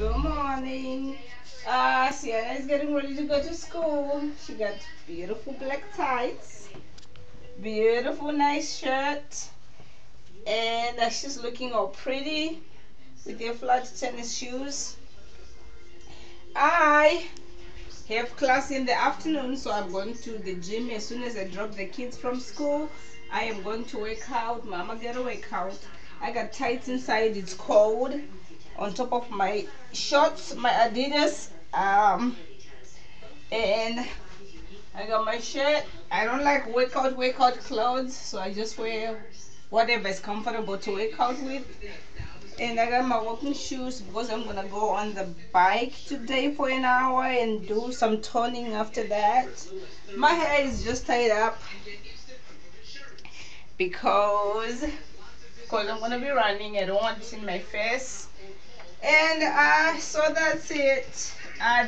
Good morning. Sienna is getting ready to go to school. She got beautiful black tights, beautiful nice shirt, and she's looking all pretty with her flat tennis shoes. I have class in the afternoon, so I'm going to the gym as soon as I drop the kids from school. I am going to work out. Mama get a workout. I got tights inside. It's cold. On top of my shorts, my Adidas, and I got my shirt. I don't like workout clothes, so I just wear whatever is comfortable to work out with. And I got my walking shoes because I'm gonna go on the bike today for an hour and do some toning after that. My hair is just tied up because I'm gonna be running. I don't want it in my face. And so that's it.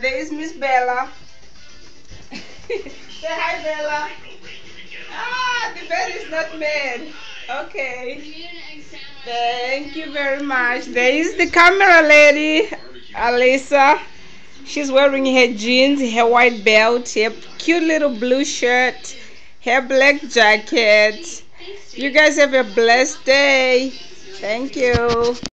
There is Miss Bella. Say hi, Bella. The bed is not mad. Okay. Thank you very much. There is the camera lady, Alisa. She's wearing her jeans, her white belt, her cute little blue shirt, her black jacket. You guys have a blessed day. Thank you.